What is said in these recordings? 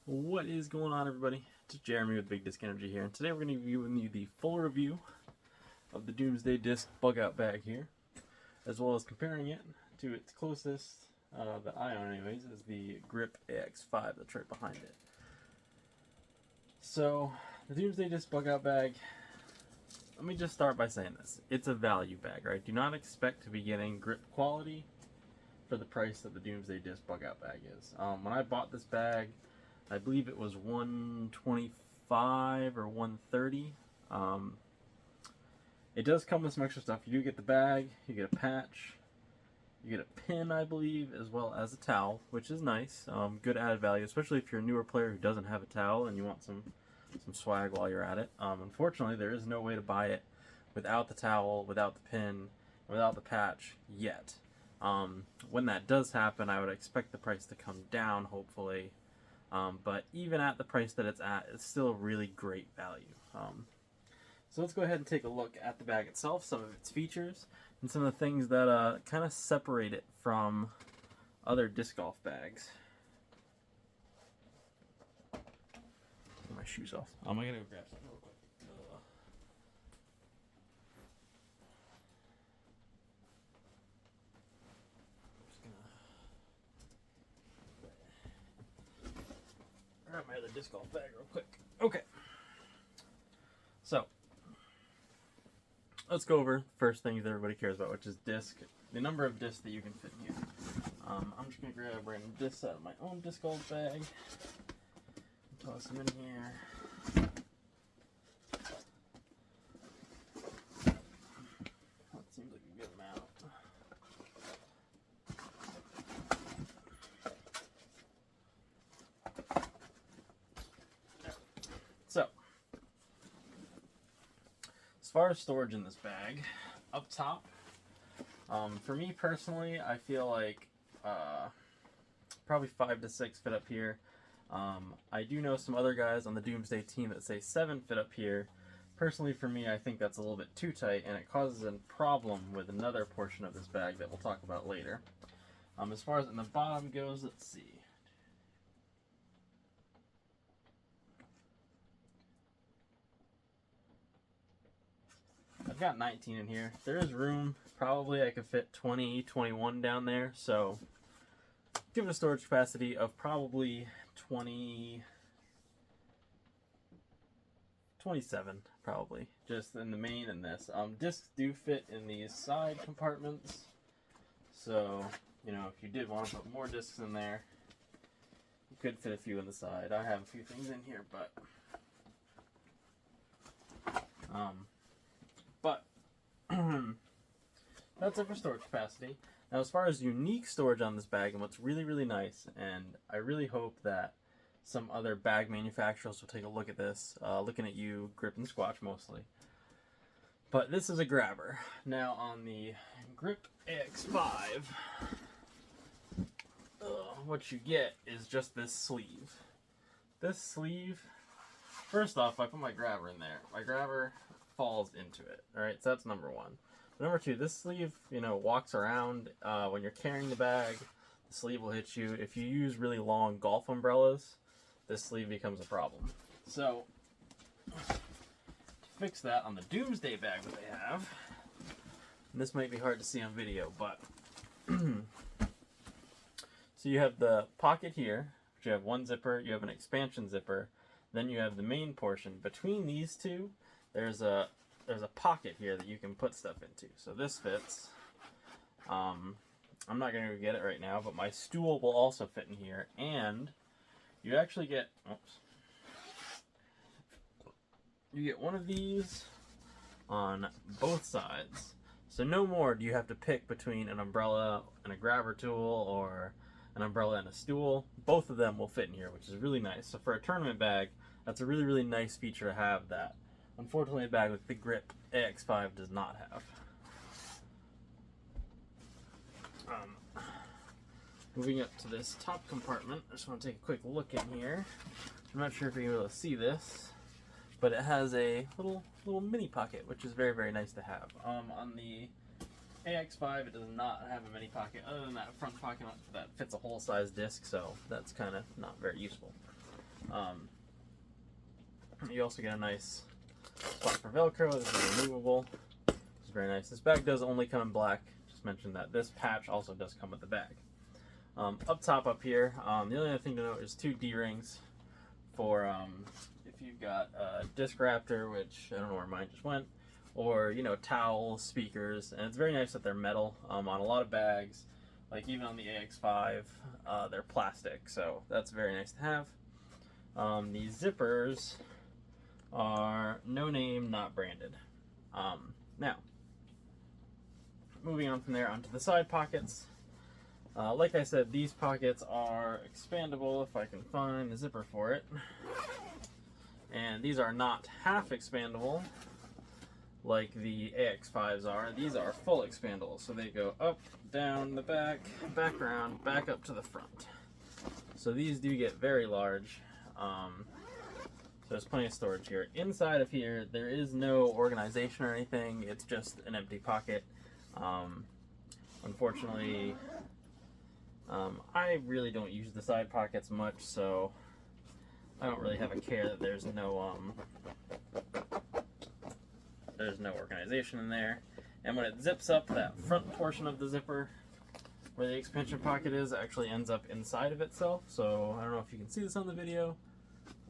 What is going on, everybody? It's Jeremy with Big Disc Energy here, and today we're going to be giving you the full review of the Doomsday Disc bug out bag here, as well as comparing it to its closest, that I own anyways, is the Grip AX5 that's right behind it. So, the Doomsday Disc bug out bag, let me just start by saying this. It's a value bag, right? Do not expect to be getting grip quality for the price that the Doomsday Disc bug out bag is. When I bought this bag, I believe it was $125 or $130. It does come with some extra stuff. You do get the bag, you get a patch, you get a pin, I believe, as well as a towel, which is nice. Good added value, especially if you're a newer player who doesn't have a towel and you want some swag while you're at it. Unfortunately, there is no way to buy it without the towel, without the pin, without the patch yet. When that does happen, I would expect the price to come down, hopefully. But even at the price that it's at, it's still really great value. So let's go ahead and take a look at the bag itself, some of its features, and some of the things that kind of separate it from other disc golf bags. Get my shoes off. I gotta go grab something real quick. Grab my other disc golf bag real quick. Okay. So, let's go over first things that everybody cares about, which is disc, the number of discs that you can fit in here. I'm just going to grab random discs out of my own disc golf bag and toss them in here. That seems like a good amount. So, as far as storage in this bag, up top, for me personally, I feel like probably 5 to 6 fit up here. I do know some other guys on the Doomsday team that say 7 fit up here. Personally, for me, I think that's a little bit too tight, and it causes a problem with another portion of this bag that we'll talk about later. As far as in the bottom goes, let's see. I've got 19 in here. There is room. Probably I could fit 20, 21 down there. So give it a storage capacity of probably 27, probably. Just in the main and this. Discs do fit in these side compartments. So, you know, if you did want to put more discs in there, you could fit a few in the side. I have a few things in here, but that's it for storage capacity. Now, as far as unique storage on this bag, and what's really, really nice, and I really hope that some other bag manufacturers will take a look at this, looking at you, Grip and Squatch mostly. But this is a grabber. Now, on the Grip AX5, what you get is just this sleeve. This sleeve, first off, I put my grabber in there. My grabber falls into it. Alright, so that's number one. But number two, this sleeve, you know, walks around. When you're carrying the bag, the sleeve will hit you. If you use really long golf umbrellas, this sleeve becomes a problem. So, to fix that on the Doomsday bag that they have, and this might be hard to see on video, but so you have the pocket here, which you have one zipper, you have an expansion zipper, then you have the main portion. Between these two, there's a pocket here that you can put stuff into. So this fits. I'm not going to get it right now, but my stool will also fit in here, and you actually get, you get one of these on both sides. So no more do you have to pick between an umbrella and a grabber tool or an umbrella and a stool. Both of them will fit in here, which is really nice. So for a tournament bag, that's a really, really nice feature to have that unfortunately a bag with the Grip AX5 does not have. Moving up to this top compartment, I just want to take a quick look in here. I'm not sure if you're able to see this, but it has a little mini pocket, which is very, very nice to have. On the AX5, it does not have a mini pocket, other than that front pocket that fits a whole size disc, so that's kind of not very useful. You also get a nice spot for Velcro. This is removable. This is very nice. This bag does only come in black. Just mentioned that. This patch also does come with the bag. Up top up here, the only other thing to note is 2 D-rings for if you've got a disc raptor, which I don't know where mine just went, or, you know, towels, speakers, and it's very nice that they're metal. On a lot of bags, like even on the AX5, they're plastic, so that's very nice to have. These zippers are no name, not branded. Now, moving on from there onto the side pockets. Like I said, these pockets are expandable if I can find the zipper for it. And these are not half expandable like the AX5s are. These are full expandable, so they go up, down, the back, back around, back up to the front. So these do get very large. So there's plenty of storage here. Inside of here, there is no organization or anything. It's just an empty pocket. Unfortunately, I really don't use the side pockets much, so I don't really have a care that there's no organization in there. And when it zips up, that front portion of the zipper where the expansion pocket is actually ends up inside of itself. So I don't know if you can see this on the video.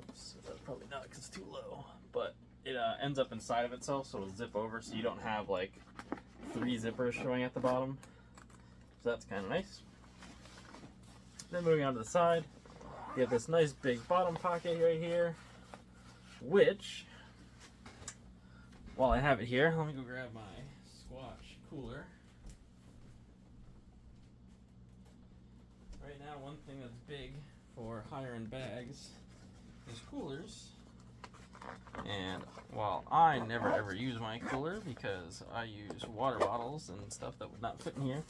Oops, probably not because it's too low, but it ends up inside of itself, so it'll zip over, so you don't have like 3 zippers showing at the bottom. So that's kind of nice. Then moving on to the side, you have this nice big bottom pocket right here, which, while I have it here, let me go grab my Squatch cooler. Right now, one thing that's big for higher end bags is coolers. And while I never ever use my cooler because I use water bottles and stuff that would not fit in here,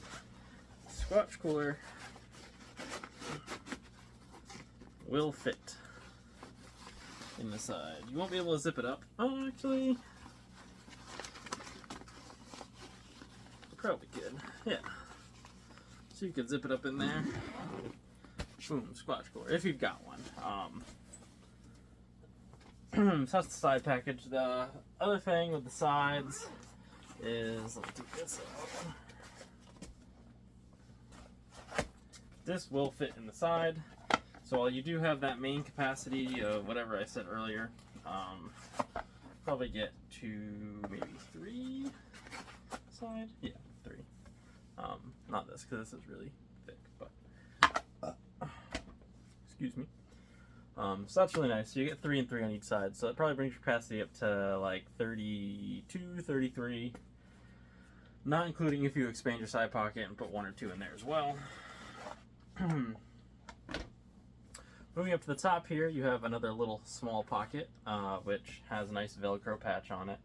Squatch cooler will fit in the side. You won't be able to zip it up. Oh, actually, probably good. Yeah. So you can zip it up in there. Boom, Squatch cooler, if you've got one. So that's the side package. The other thing with the sides is, let's do this out. This will fit in the side. So while you do have that main capacity of whatever I said earlier, probably get to maybe 3 side. Yeah, 3. Not this, because this is really thick, but excuse me. So that's really nice. So you get 3 and 3 on each side. So it probably brings your capacity up to like 32, 33. Not including if you expand your side pocket and put 1 or 2 in there as well. Moving up to the top here, you have another little small pocket, which has a nice Velcro patch on it.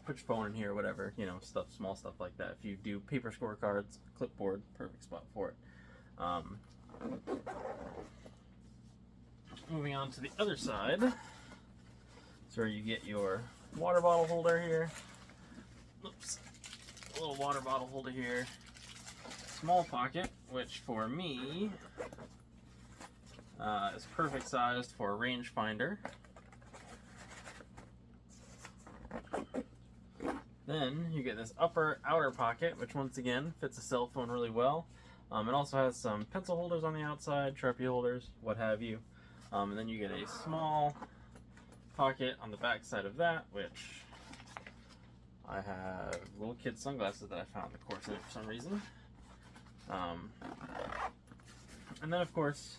Put your phone in here, whatever, you know, stuff, small stuff like that. If you do paper scorecards, clipboard, perfect spot for it. Moving on to the other side, that's where you get your water bottle holder here. Oops, a little water bottle holder here. Small pocket, which for me is perfect sized for a rangefinder. Then you get this outer pocket, which once again fits a cell phone really well. It also has some pencil holders on the outside, Sharpie holders, what have you. And then you get a small pocket on the back side of that, which I have little kid sunglasses that I found in the corset for some reason. And then of course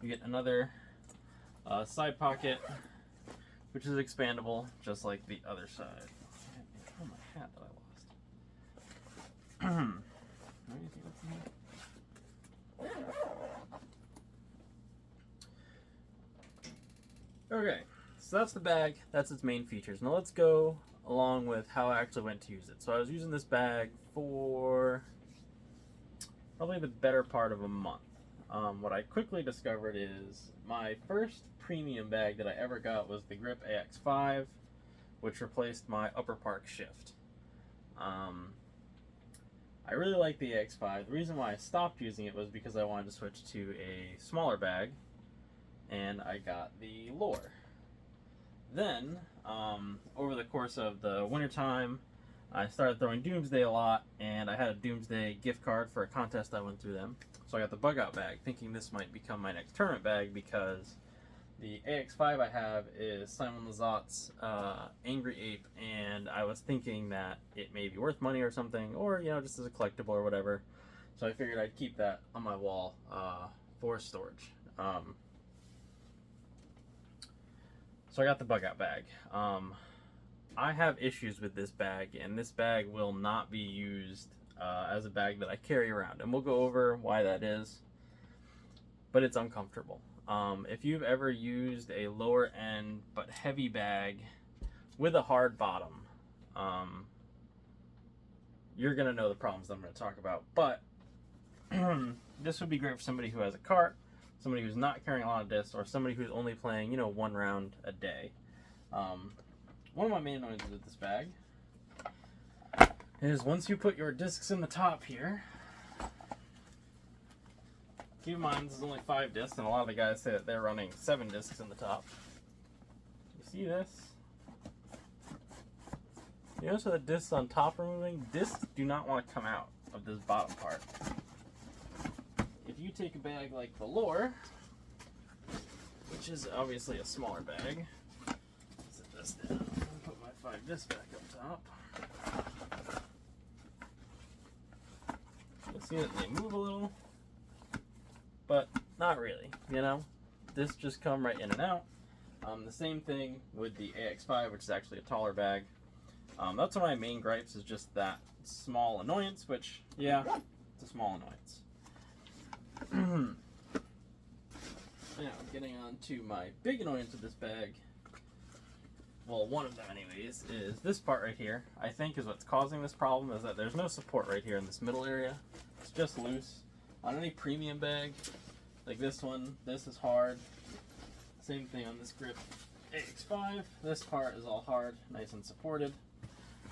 you get another side pocket, which is expandable just like the other side. Oh, my hat that I lost. Where do you think that's in here? Okay, so that's the bag, that's its main features. Now let's go along with how I actually went to use it. So I was using this bag for probably the better part of a month. What I quickly discovered is my first premium bag that I ever got was the Grip AX5, which replaced my upper park shift. I really like the AX5. The reason why I stopped using it was because I wanted to switch to a smaller bag. and I got the lore. Then, over the course of the wintertime, I started throwing Doomsday a lot, and I had a Doomsday gift card for a contest I went through them. So I got the bug out bag, thinking this might become my next tournament bag, because the AX5 I have is Simon Lazot's Angry Ape, and I was thinking that it may be worth money or something, or, you know, just as a collectible or whatever. So I figured I'd keep that on my wall for storage. So I got the bug out bag. I have issues with this bag, and this bag will not be used as a bag that I carry around. And we'll go over why that is, but it's uncomfortable. If you've ever used a lower end but heavy bag with a hard bottom, you're going to know the problems that I'm going to talk about. But this would be great for somebody who has a cart, somebody who's not carrying a lot of discs, or somebody who's only playing, you know, one round a day. One of my main annoyances with this bag is once you put your discs in the top here, keep in mind this is only 5 discs, and a lot of the guys say that they're running 7 discs in the top. You see this? You notice how the discs on top are moving? Discs do not want to come out of this bottom part. If you take a bag like the Lore, which is obviously a smaller bag, set this down and put my 5 discs back up top. You'll see that they move a little, but not really, you know? Discs just come right in and out. The same thing with the AX5, which is actually a taller bag. That's one of my main gripes, is just that small annoyance, which, yeah, it's a small annoyance. Now, getting on to my big annoyance of this bag, well, one of them anyways, is this part right here. I think is what's causing this problem, is that there's no support right here in this middle area. It's just loose. On any premium bag, like this one, this is hard. Same thing on this grip AX5. This part is all hard, nice and supported.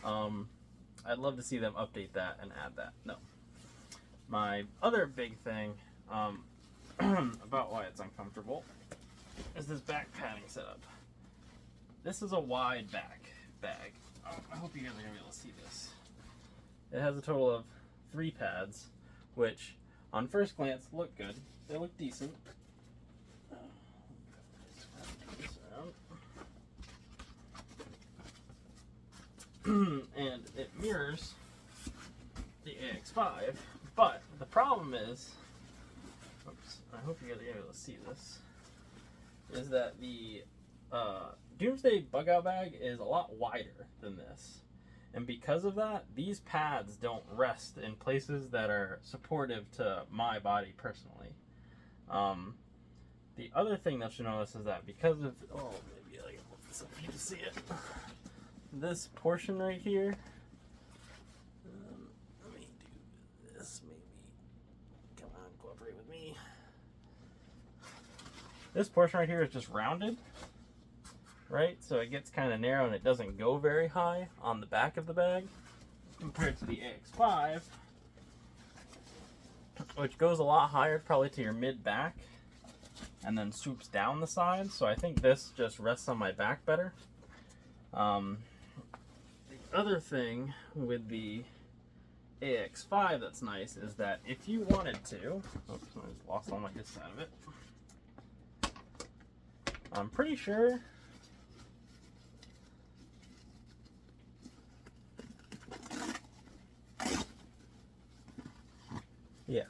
I'd love to see them update that and add that. No. My other big thing about why it's uncomfortable is this back padding setup. This is a wide back bag. I hope you guys are going to be able to see this. It has a total of 3 pads, which on first glance look good. They look decent. And it mirrors the AX5, but the problem is, oops, I hope you guys are able to see this, is that the Doomsday bug out bag is a lot wider than this. And because of that, these pads don't rest in places that are supportive to my body personally. The other thing that you notice is that because of, oh, maybe I can hold this up so you can see it. This portion right here, let me do this, maybe, come on, cooperate with me. This portion right here is just rounded, right? So it gets kind of narrow and it doesn't go very high on the back of the bag, compared to the AX5, which goes a lot higher, probably to your mid-back, and then swoops down the side. So I think this just rests on my back better. The other thing with the AX5 that's nice is that if you wanted to, oops, I just lost all my discs out of it. I'm pretty sure yeah.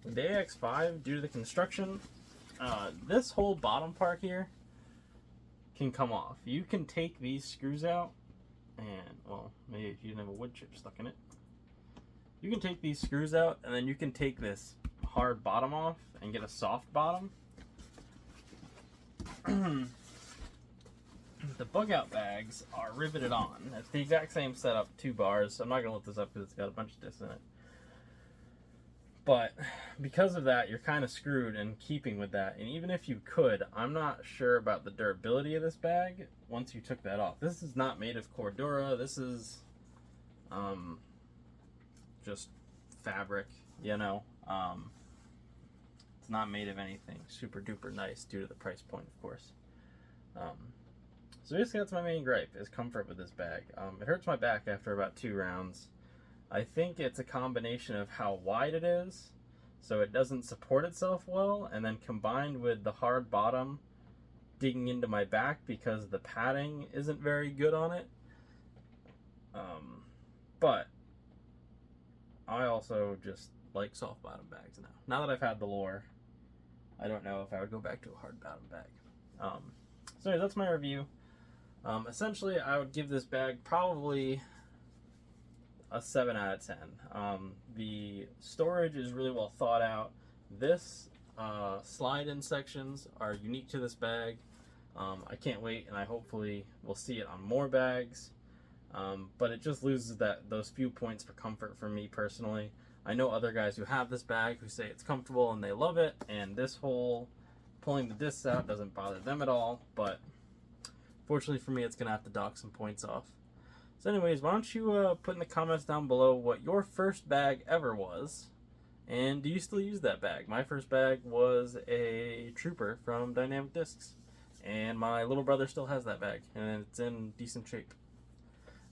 With the AX5, due to the construction, this whole bottom part here can come off. You can take these screws out, and, well, maybe if you didn't have a wood chip stuck in it, you can take these screws out, and then you can take this hard bottom off and get a soft bottom. The bug out bags are riveted on. It's the exact same setup, 2 bars. I'm not going to lift this up because it's got a bunch of discs in it. But because of that, you're kind of screwed in keeping with that. And even if you could, I'm not sure about the durability of this bag once you took that off. This is not made of Cordura. This is just fabric, you know. It's not made of anything super duper nice due to the price point, of course. So basically that's my main gripe, is comfort with this bag. It hurts my back after about 2 rounds. I think it's a combination of how wide it is, so it doesn't support itself well, and then combined with the hard bottom digging into my back because the padding isn't very good on it. But I also just like soft bottom bags now. Now that I've had the lore, I don't know if I would go back to a hard bottom bag. So anyway, that's my review. Essentially, I would give this bag probably a 7 out of 10. The storage is really well thought out. This slide-in sections are unique to this bag. I can't wait, and I hopefully will see it on more bags. But it just loses those few points for comfort for me personally. I know other guys who have this bag who say it's comfortable and they love it, and this whole pulling the discs out doesn't bother them at all, but fortunately for me, it's going to have to dock some points off. So anyways, why don't you put in the comments down below what your first bag ever was, and do you still use that bag? My first bag was a Trooper from Dynamic Discs, and my little brother still has that bag, and it's in decent shape.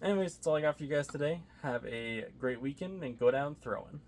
Anyways, that's all I got for you guys today. Have a great weekend and go down throwing.